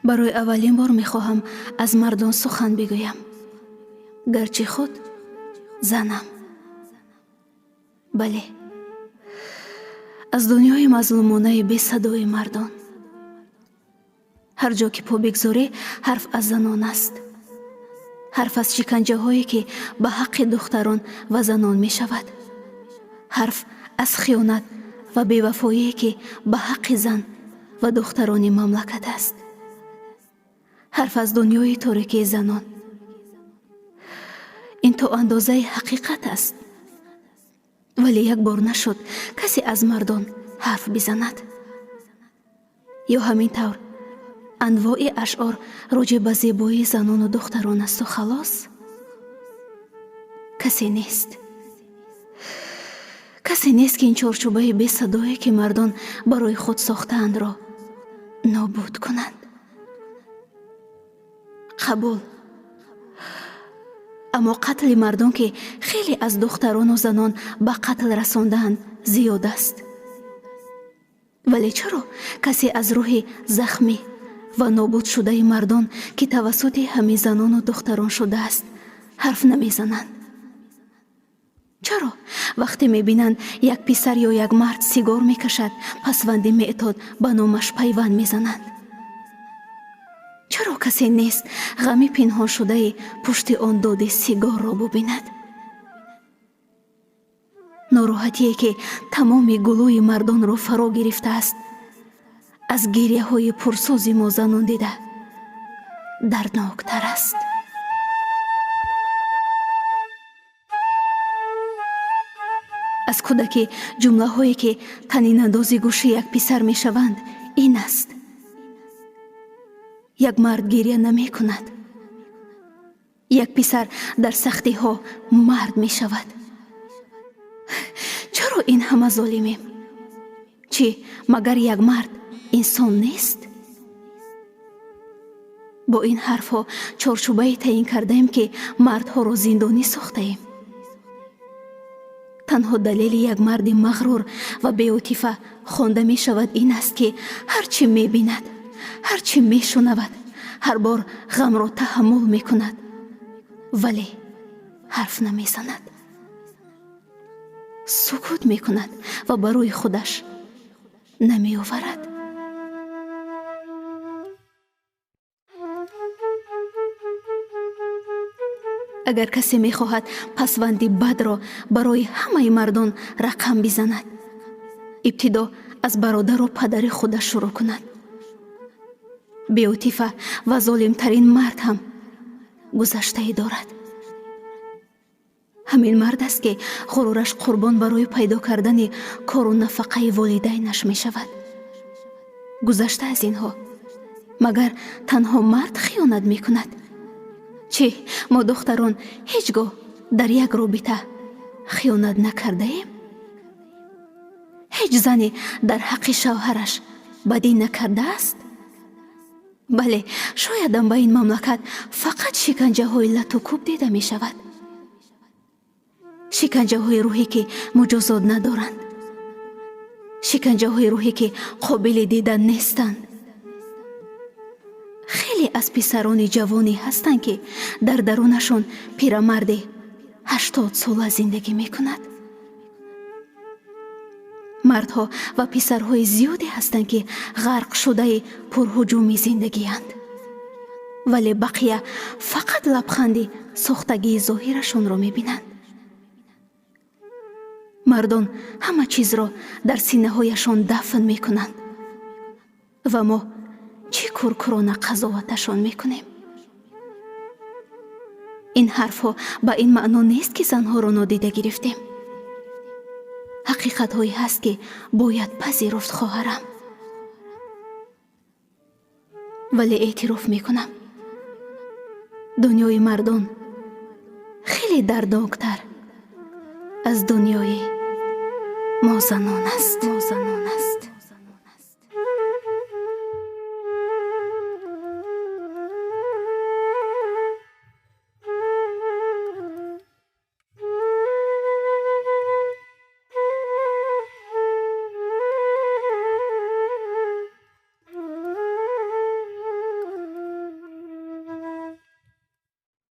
барои аввалин бор мехоҳам аз мардон сухан бигӯям, гарчи худ занам. бале, аз дунёи мазлумонаи бесадои мардон. ҳар ҷо ки по бигзорӣ, ҳарф аз занон аст. ҳарф аз шиканҷаҳое ки ба ҳаққи духтарон ва занон мешавад. ҳарф аз хиёнат ва бевафоие ки ба ҳаққи зан ва духтарони мамлакат аст. ҳарф аз дунёи торикии занон. ин то андозаи ҳақиқат аст. вале як бор нашуд касе аз мардон ҳарф бизанад. ё ҳамин тавр анвои ашъор роҷе ба зебоии занону духтарон асту халос? касе нест. касе нест ки ин чорчӯбаи бесадое ки мардон барои худ сохтаандро нобуд кунанд. қабул. аммо қатли мардон ки хеле аз духтарону занон ба қатл расондаанд зиёд аст. вале чаро касе аз рӯҳи захмӣ ва нобуд шудаи мардон ки тавассути ҳамин занону духтарон шудааст ҳарф намезананд? чаро вақте мебинанд як писар ё як мард сигор мекашад, пасванди меътод ба номаш пайванд мезананд? чаро касе нест ғами пинҳоншудаи пушти он доди сигорро бубинад? нороҳатие ки тамоми гулӯи мардонро фаро гирифтааст, аз гирьяҳои пурсӯзи мо занон дида дардноктар аст. аз кӯдаки ҷумлаҳое ки танинандози гӯши як писар мешаванд ин аст: як мард гирья намекунад. як писар дар сахтиҳо мард мешавад. чаро ин ҳама золимем? чӣ магар як мард инсон нест? бо ин ҳарфҳо чорчӯбае таъин кардаем ки мардҳоро зиндонӣ сохтаем. танҳо далели як марди мағрур ва беотифа хонда мешавад ин аст ки ҳар чӣ мебинад, ҳар чӣ мешунавад, ҳар бор ғамро таҳаммул мекунад, вале ҳарф намезанад. сукут мекунад ва ба рӯи худаш намеоварад. агар касе мехоҳад пасванди бадро барои ҳамаи мардон рақам бизанад, ибтидо аз бародару падари худаш шурӯъ кунад. беотифа ва золимтарин мард ҳам гузаштае дорад. ҳамин мард аст ки ғурураш қурбон барои пайдо кардани кору нафақаи волидайнаш мешавад. гузашта аз инҳо, магар танҳо мард хиёнат мекунад? чӣ мо духтарон ҳеҷ гоҳ дар як робита хиёнат накардаем? ҳеҷ зане дар ҳаққи шавҳараш бадӣ накардааст? бале, шоядам ба ин мамлакат фақат шиканҷаҳои латукуб дида мешавад. шиканҷаҳои рӯҳӣ ки муҷозот надоранд. шиканҷаҳои рӯҳӣ ки қобили дидан нестанд. хеле аз писарони ҷавонӣ ҳастанд ки дар дарунашон пирамарди 80 сола зиндагӣ мекунад. мардҳо ва писарҳои зиёде ҳастанд ки ғарқ шудаи пурҳуҷуми зиндагианд, вале бақия фақат лабханди сохтагии зоҳирашонро мебинанд. мардон ҳама чизро дар синаҳояшон дафн мекунанд ва мо чӣ куркурона қазоваташон мекунем? ин ҳарфҳо ба ин маъно нест ки занҳоро нодида гирифтем. ҳақиқатҳое ҳаст ки бояд пазируфт, хоҳарам. вале эътироф мекунам, дунёи мардон хеле дардноктар аз дунёи мо занон аст.